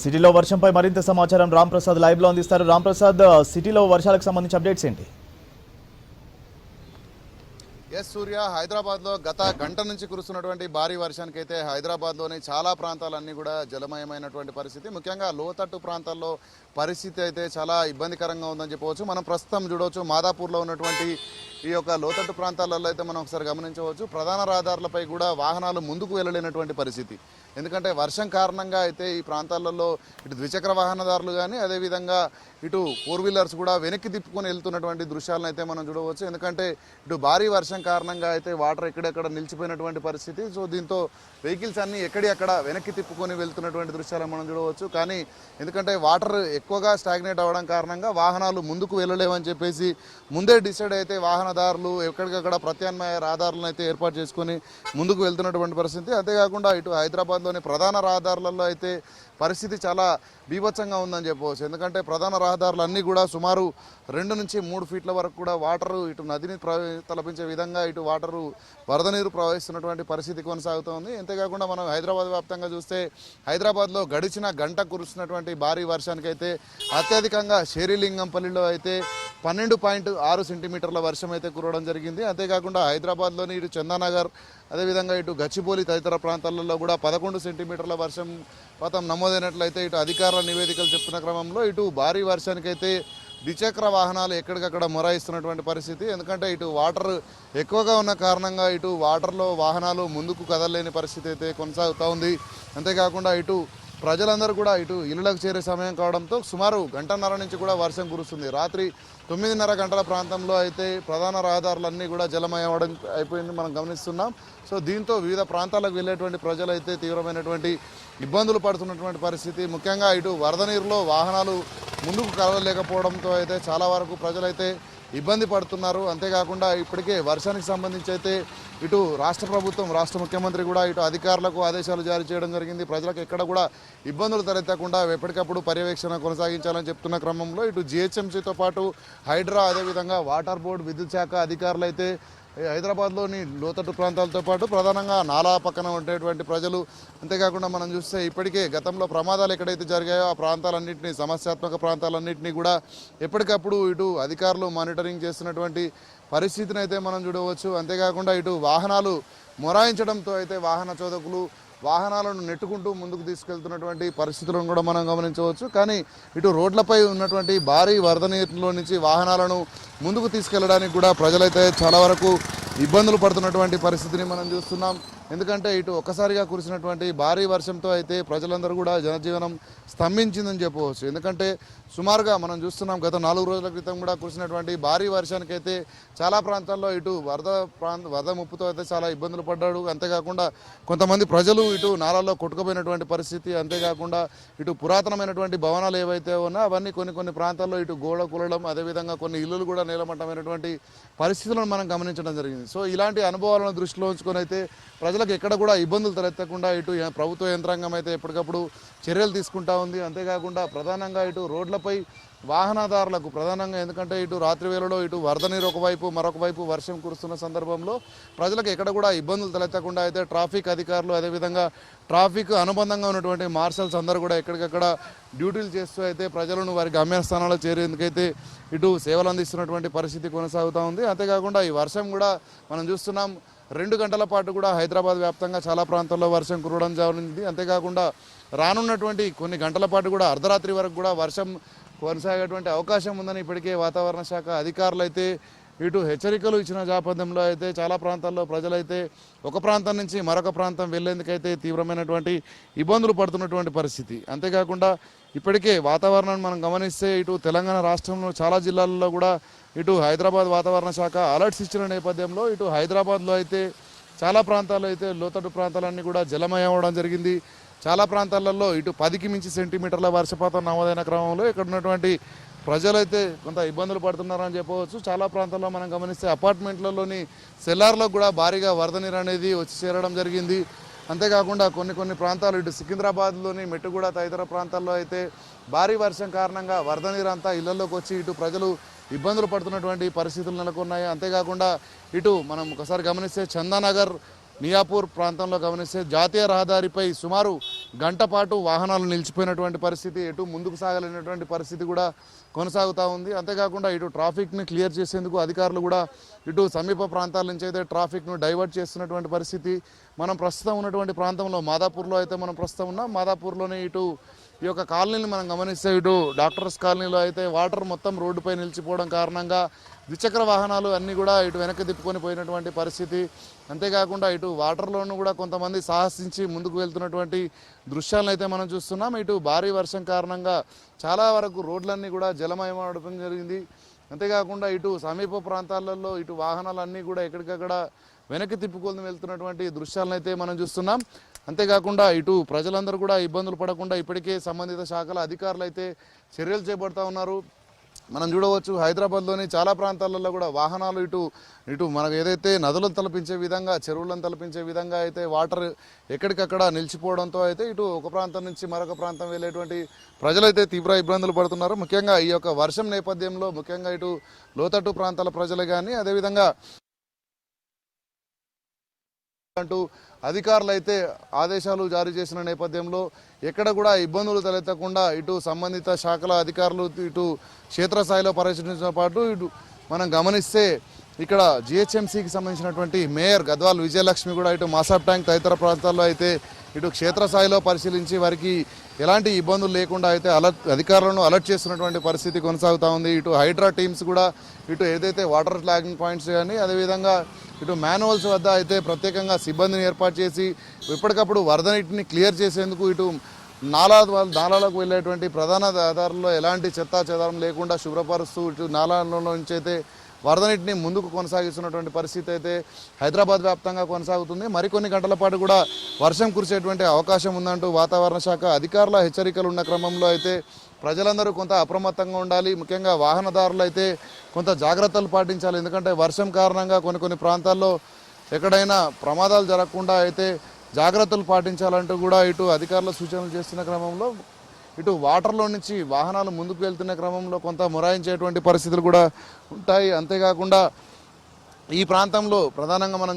సిటీలో వర్షంపై మరింత సమాచారం రామ్ ప్రసాద్ లైవ్ లో అందిస్తారు. రామ్ ప్రసాద్, సిటీలో వర్షాలకు సంబంధించి అప్డేట్స్ ఏంటి? సూర్య, హైదరాబాద్లో గత గంట నుంచి కురుస్తున్నటువంటి భారీ వర్షానికి అయితే హైదరాబాద్లోని చాలా ప్రాంతాలన్నీ కూడా జలమయమైనటువంటి పరిస్థితి. ముఖ్యంగా లోతట్టు ప్రాంతాల్లో పరిస్థితి అయితే చాలా ఇబ్బందికరంగా ఉందని చెప్పవచ్చు. మనం ప్రస్తుతం చూడవచ్చు మాదాపూర్లో ఉన్నటువంటి ఈ యొక్క లోతట్టు ప్రాంతాలలో అయితే మనం ఒకసారి గమనించవచ్చు. ప్రధాన రహదారులపై కూడా వాహనాలు ముందుకు వెళ్ళలేనటువంటి పరిస్థితి. ఎందుకంటే వర్షం కారణంగా అయితే ఈ ప్రాంతాలలో ఇటు ద్విచక్ర వాహనదారులు కానీ అదేవిధంగా ఇటు ఫోర్ వీలర్స్ కూడా వెనక్కి తిప్పుకొని వెళ్తున్నటువంటి దృశ్యాలను అయితే మనం చూడవచ్చు. ఎందుకంటే ఇటు భారీ వర్షం కారణంగా అయితే వాటర్ ఎక్కడెక్కడ నిలిచిపోయినటువంటి పరిస్థితి. సో దీంతో వెహికల్స్ అన్నీ ఎక్కడెక్కడ వెనక్కి తిప్పుకొని వెళ్తున్నటువంటి దృశ్యాలను మనం చూడవచ్చు. కానీ ఎందుకంటే వాటర్ ఎక్కువగా స్టాగ్నేట్ అవ్వడం కారణంగా వాహనాలు ముందుకు వెళ్ళలేమని చెప్పేసి ముందే డిసైడ్ అయితే వాహనదారులు ఎక్కడికక్కడ ప్రత్యామ్నాయ రహదారులను అయితే ఏర్పాటు చేసుకొని ముందుకు వెళ్తున్నటువంటి పరిస్థితి. అంతేకాకుండా ఇటు హైదరాబాద్లోని ప్రధాన రహదారులలో అయితే పరిస్థితి చాలా బీభత్సంగా ఉందని చెప్పవచ్చు. ఎందుకంటే ప్రధాన రహదారులు అన్నీ కూడా సుమారు 2 నుంచి 3 ఫీట్ల వరకు కూడా వాటరు ఇటు నదిని తలపించే విధంగా ఇటు వాటరు వరద నీరు ప్రవహిస్తున్నటువంటి పరిస్థితి కొనసాగుతోంది. అంతేకాకుండా మనం హైదరాబాద్ వ్యాప్తంగా చూస్తే హైదరాబాద్లో గడిచిన గంట కురుస్తున్నటువంటి భారీ వర్షానికైతే అత్యధికంగా షేరిలింగంపల్లిలో అయితే 12.6 సెంటీమీటర్ల వర్షం అయితే కురవడం జరిగింది. అంతేకాకుండా హైదరాబాద్లోని ఇటు చందానగర్ అదేవిధంగా ఇటు గచ్చిబౌలి తదితర ప్రాంతాలలో కూడా 11 సెంటీమీటర్ల వర్షం పాతం నమోదైనట్లయితే ఇటు అధికారుల నివేదికలు చెప్తున్న క్రమంలో ఇటు భారీ వర్షానికైతే ద్విచక్ర వాహనాలు ఎక్కడికక్కడ మొరాయిస్తున్నటువంటి పరిస్థితి. ఎందుకంటే ఇటు వాటర్ ఎక్కువగా ఉన్న కారణంగా ఇటు వాటర్లో వాహనాలు ముందుకు కదలలేని పరిస్థితి అయితే కొనసాగుతూ ఉంది. అంతేకాకుండా ఇటు ప్రజలందరూ కూడా ఇటు ఇళ్లకు చేరే సమయం కావడంతో సుమారు గంటన్నర నుంచి కూడా వర్షం కురుస్తుంది. రాత్రి 9:30 గంటల ప్రాంతంలో అయితే ప్రధాన రహదారులన్నీ కూడా జలమయం అవ్వడం అయిపోయింది మనం గమనిస్తున్నాం. సో దీంతో వివిధ ప్రాంతాలకు వెళ్ళేటువంటి ప్రజలు అయితే తీవ్రమైనటువంటి ఇబ్బందులు పడుతున్నటువంటి పరిస్థితి. ముఖ్యంగా ఇటు వరద నీరులో వాహనాలు ముందుకు కదలలేకపోవడంతో అయితే చాలా వరకు ప్రజలైతే ఇబ్బంది పడుతున్నారు. అంతేకాకుండా ఇప్పటికే వర్షానికి సంబంధించి అయితే ఇటు రాష్ట్ర ప్రభుత్వం రాష్ట్ర ముఖ్యమంత్రి కూడా ఇటు అధికారులకు ఆదేశాలు జారీ చేయడం జరిగింది. ప్రజలకు ఎక్కడ కూడా ఇబ్బందులు తలెత్తకుండా ఎప్పటికప్పుడు పర్యవేక్షణ కొనసాగించాలని చెప్తున్న క్రమంలో ఇటు జిహెచ్ఎంసీతో పాటు హైడ్రా అదేవిధంగా వాటర్ బోర్డు విద్యుత్ శాఖ అధికారులు అయితే హైదరాబాద్లోని లోతట్టు ప్రాంతాలతో పాటు ప్రధానంగా నాలా పక్కన ఉండేటువంటి ప్రజలు అంతేకాకుండా మనం చూస్తే ఇప్పటికే గతంలో ప్రమాదాలు ఎక్కడైతే జరిగాయో ఆ ప్రాంతాలన్నింటినీ సమస్యాత్మక ప్రాంతాలన్నింటినీ కూడా ఎప్పటికప్పుడు ఇటు అధికారులు మానిటరింగ్ చేస్తున్నటువంటి పరిస్థితిని అయితే మనం చూడవచ్చు. అంతేకాకుండా ఇటు వాహనాలు మొరాయించడంతో అయితే వాహన చోదకులు వాహనాలను నెట్టుకుంటూ ముందుకు తీసుకెళ్తున్నటువంటి పరిస్థితులను కూడా మనం గమనించవచ్చు. కానీ ఇటు రోడ్లపై ఉన్నటువంటి భారీ వరద నీటిలో నుంచి వాహనాలను ముందుకు తీసుకెళ్లడానికి కూడా ప్రజలైతే చాలా వరకు ఇబ్బందులు పడుతున్నటువంటి పరిస్థితిని మనం చూస్తున్నాం. ఎందుకంటే ఇటు ఒక్కసారిగా కురిసినటువంటి భారీ వర్షంతో అయితే ప్రజలందరూ కూడా జనజీవనం స్తంభించిందని చెప్పవచ్చు. ఎందుకంటే సుమారుగా మనం చూస్తున్నాం గత 4 రోజుల క్రితం కూడా కురిసినటువంటి భారీ వర్షానికైతే చాలా ప్రాంతాల్లో ఇటు వరద ముప్పుతో అయితే చాలా ఇబ్బందులు పడ్డాడు. అంతేకాకుండా కొంతమంది ప్రజలు ఇటు నాలాల్లో కొట్టుకుపోయినటువంటి పరిస్థితి. అంతేకాకుండా ఇటు పురాతనమైనటువంటి భవనాలు ఏవైతే ఉన్నా అవన్నీ కొన్ని ప్రాంతాల్లో ఇటు గోడ కూలడం అదేవిధంగా కొన్ని ఇల్లులు కూడా నేలమట్టమైనటువంటి పరిస్థితులను మనం గమనించడం జరిగింది. సో ఇలాంటి అనుభవాలను దృష్టిలో ఉంచుకొని అయితే ప్రజలకు ఎక్కడ కూడా ఇబ్బందులు తలెత్తకుండా ఇటు ప్రభుత్వ యంత్రాంగం అయితే ఎప్పటికప్పుడు చర్యలు తీసుకుంటా ఉంది. అంతేకాకుండా ప్రధానంగా ఇటు రోడ్లపై వాహనదారులకు ప్రధానంగా ఎందుకంటే ఇటు రాత్రి వేళలో ఇటు వరద నీరు ఒకవైపు మరొక వైపు వర్షం కురుస్తున్న సందర్భంలో ప్రజలకు ఎక్కడ కూడా ఇబ్బందులు తలెత్తకుండా అయితే ట్రాఫిక్ అధికారులు అదేవిధంగా ట్రాఫిక్ అనుబంధంగా ఉన్నటువంటి మార్షల్స్ అందరూ కూడా ఎక్కడికక్కడ డ్యూటీలు చేస్తూ అయితే ప్రజలను వారి గమ్యస్థానాలకు చేరేందుకైతే ఇటు సేవలు అందిస్తున్నటువంటి పరిస్థితి కొనసాగుతూ ఉంది. అంతేకాకుండా ఈ వర్షం కూడా మనం చూస్తున్నాం 2 గంటల పాటు కూడా హైదరాబాద్ వ్యాప్తంగా చాలా ప్రాంతాల్లో వర్షం కురవడం జరిగింది. అంతేకాకుండా రానున్నటువంటి కొన్ని గంటల పాటు కూడా అర్ధరాత్రి వరకు కూడా వర్షం కొనసాగేటువంటి అవకాశం ఉందని ఇప్పటికే వాతావరణ శాఖ అధికారులు అయితే ఇటు హెచ్చరికలు ఇచ్చిన నేపథ్యంలో అయితే చాలా ప్రాంతాల్లో ప్రజలైతే ఒక ప్రాంతం నుంచి మరొక ప్రాంతం వెళ్లేందుకైతే తీవ్రమైనటువంటి ఇబ్బందులు పడుతున్నటువంటి పరిస్థితి. అంతేకాకుండా ఇప్పటికే వాతావరణాన్ని మనం గమనిస్తే ఇటు తెలంగాణ రాష్ట్రంలో చాలా జిల్లాల్లో కూడా ఇటు హైదరాబాద్ వాతావరణ శాఖ అలర్ట్స్ ఇచ్చిన నేపథ్యంలో ఇటు హైదరాబాద్లో అయితే చాలా ప్రాంతాల్లో అయితే లోతట్టు ప్రాంతాలన్నీ కూడా జలమయం అవ్వడం జరిగింది. చాలా ప్రాంతాలలో ఇటు 10కి మించి సెంటీమీటర్ల వర్షపాతం నమోదైన క్రమంలో ఇక్కడ ఉన్నటువంటి ప్రజలైతే కొంత ఇబ్బందులు పడుతున్నారని చెప్పవచ్చు. చాలా ప్రాంతాల్లో మనం గమనిస్తే అపార్ట్మెంట్లలోని సెల్లార్లకు కూడా భారీగా వరద నీరు అనేది వచ్చి చేరడం జరిగింది. అంతేకాకుండా కొన్ని ప్రాంతాలు ఇటు సికింద్రాబాద్లోని మెట్టుగూడ తదితర ప్రాంతాల్లో అయితే భారీ వర్షం కారణంగా వరద నీరు అంతా ఇళ్లలోకి వచ్చి ఇటు ప్రజలు ఇబ్బందులు పడుతున్నటువంటి పరిస్థితులు నెలకొన్నాయి. అంతేకాకుండా ఇటు మనం ఒకసారి గమనిస్తే చందానగర్ మియాపూర్ ప్రాంతంలో గమనిస్తే జాతీయ రహదారిపై సుమారు గంట పాటు వాహనాలు నిలిచిపోయినటువంటి పరిస్థితి, ఎటు ముందుకు సాగలేనటువంటి పరిస్థితి కూడా కొనసాగుతూ ఉంది. అంతేకాకుండా ఇటు ట్రాఫిక్ని క్లియర్ చేసేందుకు అధికారులు కూడా ఇటు సమీప ప్రాంతాల నుంచి అయితే ట్రాఫిక్ను డైవర్ట్ చేస్తున్నటువంటి పరిస్థితి. మనం ప్రస్తుతం ఉన్నటువంటి ప్రాంతంలో మాదాపూర్లో అయితే మనం ప్రస్తుతం ఉన్నాం. మాదాపూర్లోనే ఇటు ఈ యొక్క కాలనీని మనం గమనిస్తే ఇటు డాక్టర్స్ కాలనీలో అయితే వాటర్ మొత్తం రోడ్డుపై నిలిచిపోవడం కారణంగా ద్విచక్ర వాహనాలు అన్నీ కూడా ఇటు వెనక్కి తిప్పుకొని పోయినటువంటి పరిస్థితి. అంతేకాకుండా ఇటు వాటర్లోనూ కూడా కొంతమంది సాహసించి ముందుకు వెళ్తున్నటువంటి దృశ్యాలను అయితే మనం చూస్తున్నాం. ఇటు భారీ వర్షం కారణంగా చాలా వరకు రోడ్లన్నీ కూడా జలమయమవడం జరిగింది. అంతేకాకుండా ఇటు సమీప ప్రాంతాలలో ఇటు వాహనాలన్నీ కూడా ఎక్కడికక్కడ వెనక్కి తిప్పుకొని వెళ్తున్నటువంటి దృశ్యాలను అయితే మనం చూస్తున్నాం. అంతేకాకుండా ఇటు ప్రజలందరూ కూడా ఇబ్బందులు పడకుండా ఇప్పటికే సంబంధిత శాఖల అధికారులు అయితే చర్యలు చేపడుతూ ఉన్నారు. మనం చూడవచ్చు హైదరాబాద్లోని చాలా ప్రాంతాలలో కూడా వాహనాలు ఇటు మనకు ఏదైతే నదులను తలపించే విధంగా, చెరువులను తలపించే విధంగా అయితే వాటర్ ఎక్కడికక్కడ నిలిచిపోవడంతో అయితే ఇటు ఒక ప్రాంతం నుంచి మరొక ప్రాంతం వెళ్ళేటువంటి ప్రజలైతే తీవ్ర ఇబ్బందులు పడుతున్నారు. ముఖ్యంగా ఈ యొక్క వర్షం నేపథ్యంలో ముఖ్యంగా ఇటు లోతట్టు ప్రాంతాల ప్రజలు కానీ అదేవిధంగా అంటూ అధికారులు అయితే ఆదేశాలు జారీ చేసిన నేపథ్యంలో ఎక్కడ కూడా ఇబ్బందులు తలెత్తకుండా ఇటు సంబంధిత శాఖల అధికారులు ఇటు క్షేత్రస్థాయిలో పరిశీలించడంతో పాటు ఇటు మనం గమనిస్తే ఇక్కడ జిహెచ్ఎంసీకి సంబంధించినటువంటి మేయర్ గద్వాల్ విజయలక్ష్మి కూడా ఇటు మాసాబ్ ట్యాంక్ తదితర ప్రాంతాల్లో అయితే ఇటు క్షేత్రస్థాయిలో పరిశీలించి వారికి ఎలాంటి ఇబ్బందులు లేకుండా అయితే అధికారులను అలర్ట్ చేస్తున్నటువంటి పరిస్థితి కొనసాగుతూ ఉంది. ఇటు హైడ్రా టీమ్స్ కూడా ఇటు ఏదైతే వాటర్ ఫ్లాగింగ్ పాయింట్స్ కానీ అదేవిధంగా ఇటు మాన్యువల్స్ వద్ద అయితే ప్రత్యేకంగా సిబ్బందిని ఏర్పాటు చేసి ఎప్పటికప్పుడు వరద నీటిని క్లియర్ చేసేందుకు ఇటు నాలాలకు వెళ్ళేటువంటి ప్రధాన ఆధారాల్లో ఎలాంటి చెత్తా చెదారం లేకుండా శుభ్రపరుస్తూ ఇటు నాలాలలో నుంచి అయితే వరద నీటిని ముందుకు కొనసాగిస్తున్నటువంటి పరిస్థితి అయితే హైదరాబాద్ వ్యాప్తంగా కొనసాగుతుంది. మరికొన్ని గంటల పాటు కూడా వర్షం కురిసేటువంటి అవకాశం ఉందంటూ వాతావరణ శాఖ అధికారుల హెచ్చరికలు ఉన్న క్రమంలో అయితే ప్రజలందరూ కొంత అప్రమత్తంగా ఉండాలి. ముఖ్యంగా వాహనదారులు అయితే కొంత జాగ్రత్తలు పాటించాలి. ఎందుకంటే వర్షం కారణంగా కొన్ని ప్రాంతాల్లో ఎక్కడైనా ప్రమాదాలు జరగకుండా అయితే జాగ్రత్తలు పాటించాలంటూ కూడా ఇటు అధికారులు సూచనలు చేస్తున్న క్రమంలో ఇటు వాటర్లో నుంచి వాహనాలు ముందుకు వెళ్తున్న క్రమంలో కొంత మొరాయించేటువంటి పరిస్థితులు కూడా ఉంటాయి. అంతేకాకుండా ఈ ప్రాంతంలో ప్రధానంగా మనం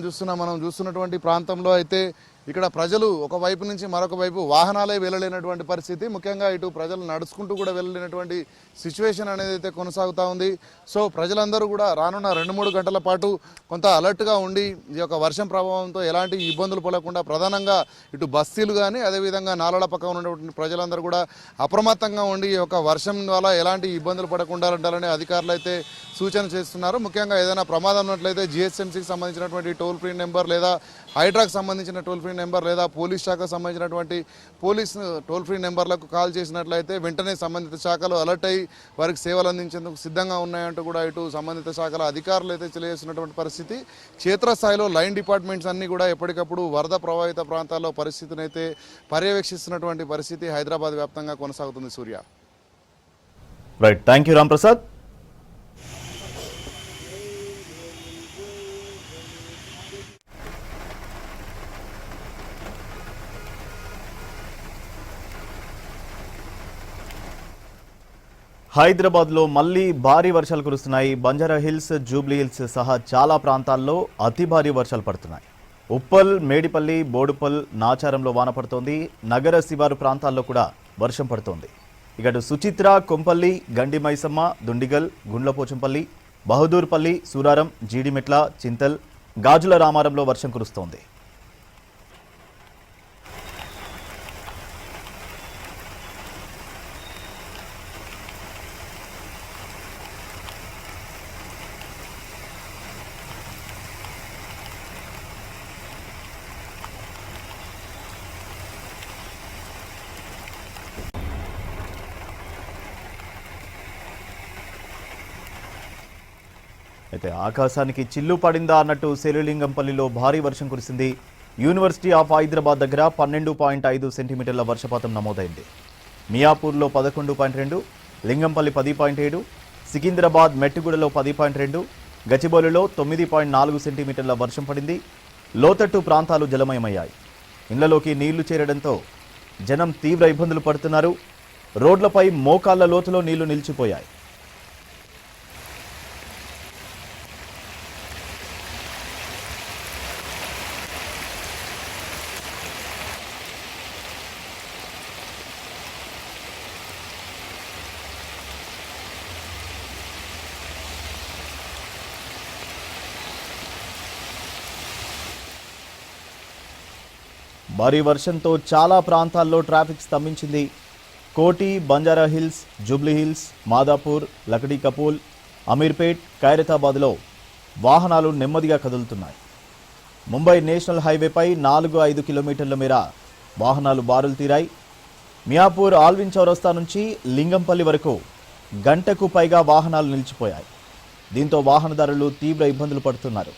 చూస్తున్నటువంటి ప్రాంతంలో అయితే ఇక్కడ ప్రజలు ఒకవైపు నుంచి మరొక వైపు వాహనాలే వెళ్ళలేనటువంటి పరిస్థితి. ముఖ్యంగా ఇటు ప్రజలు నడుచుకుంటూ కూడా వెళ్ళలేనటువంటి సిచ్యువేషన్ అనేది అయితే కొనసాగుతూ ఉంది. సో ప్రజలందరూ కూడా రానున్న 2-3 గంటల పాటు కొంత అలర్ట్గా ఉండి ఈ యొక్క వర్షం ప్రభావంతో ఎలాంటి ఇబ్బందులు పడకుండా ప్రధానంగా ఇటు బస్తీలు కానీ అదేవిధంగా నాలాల పక్కన ఉన్నటువంటి ప్రజలందరూ కూడా అప్రమత్తంగా ఉండి ఈ యొక్క వర్షం వల్ల ఎలాంటి ఇబ్బందులు పడకుండా ఉండాలని అధికారులు అయితే సూచన చేస్తున్నారు. ముఖ్యంగా ఏదైనా ప్రమాదం ఉన్నట్లయితే జిహెచ్ఎంసీకి సంబంధించినటువంటి టోల్ ఫ్రీ నెంబర్ లేదా హైడ్రాకు సంబంధించిన టోల్ ఫ్రీ నెంబర్ లేదా పోలీస్ శాఖకు సంబంధించినటువంటి పోలీస్ టోల్ ఫ్రీ నెంబర్లకు కాల్ చేసినట్లయితే వెంటనే సంబంధిత శాఖలు అలర్ట్ అయ్యి వారికి సేవలు అందించేందుకు సిద్ధంగా ఉన్నాయంటూ కూడా ఇటు సంబంధిత శాఖల అధికారులు అయితే తెలియజేస్తున్నటువంటి పరిస్థితి. క్షేత్రస్థాయిలో లైన్ డిపార్ట్మెంట్స్ అన్నీ కూడా ఎప్పటికప్పుడు వరద ప్రభావిత ప్రాంతాల్లో పరిస్థితిని అయితే పర్యవేక్షిస్తున్నటువంటి పరిస్థితి హైదరాబాద్ వ్యాప్తంగా కొనసాగుతుంది. Surya. Right, thank you Ramprasad. హైదరాబాద్లో మళ్లీ భారీ వర్షాలు కురుస్తున్నాయి. బంజారా హిల్స్, జూబ్లీ హిల్స్ సహా చాలా ప్రాంతాల్లో అతి భారీ వర్షాలు పడుతున్నాయి. ఉప్పల్, మేడిపల్లి, బోడుపల్, నాచారంలో వాన పడుతోంది. నగర శివారు ప్రాంతాల్లో కూడా వర్షం పడుతోంది. ఇక సుచిత్ర, కొంపల్లి, గండి మైసమ్మ, దుండిగల్, గుండ్లపోచంపల్లి, బహదూర్పల్లి, సూరారం, జీడిమెట్ల, చింతల్, గాజుల రామారంలో వర్షం కురుస్తోంది. అయితే ఆకాశానికి చిల్లు పడిందా అన్నట్టు శేరిలింగంపల్లిలో భారీ వర్షం కురిసింది. యూనివర్సిటీ ఆఫ్ హైదరాబాద్ దగ్గర 12.5 సెంటీమీటర్ల వర్షపాతం నమోదైంది. మియాపూర్లో 11.2, లింగంపల్లి 10.7, సికింద్రాబాద్ మెట్టుగూడలో 10.2, గచ్చిబౌలిలో 9.4 సెంటీమీటర్ల వర్షం పడింది. లోతట్టు ప్రాంతాలు జలమయమయ్యాయి. ఇళ్లలోకి నీళ్లు చేరడంతో జనం తీవ్ర ఇబ్బందులు పడుతున్నారు. రోడ్లపై మోకాళ్ల లోతులో నీళ్లు నిలిచిపోయాయి. భారీ వర్షంతో చాలా ప్రాంతాల్లో ట్రాఫిక్ స్తంభించింది. Koti, Banjara hills, jubilee hills, Madhapur, Lakdi Kapul, Ameerpet, ఖైరతాబాద్లో వాహనాలు నెమ్మదిగా కదులుతున్నాయి. ముంబై నేషనల్ హైవేపై 4-5 కిలోమీటర్ల మేర వాహనాలు బారులు తీరాయి. మియాపూర్ ఆల్విన్ చౌరస్తా నుంచి లింగంపల్లి వరకు గంటకు పైగా వాహనాలు నిలిచిపోయాయి. దీంతో వాహనదారులు తీవ్ర ఇబ్బందులు పడుతున్నారు.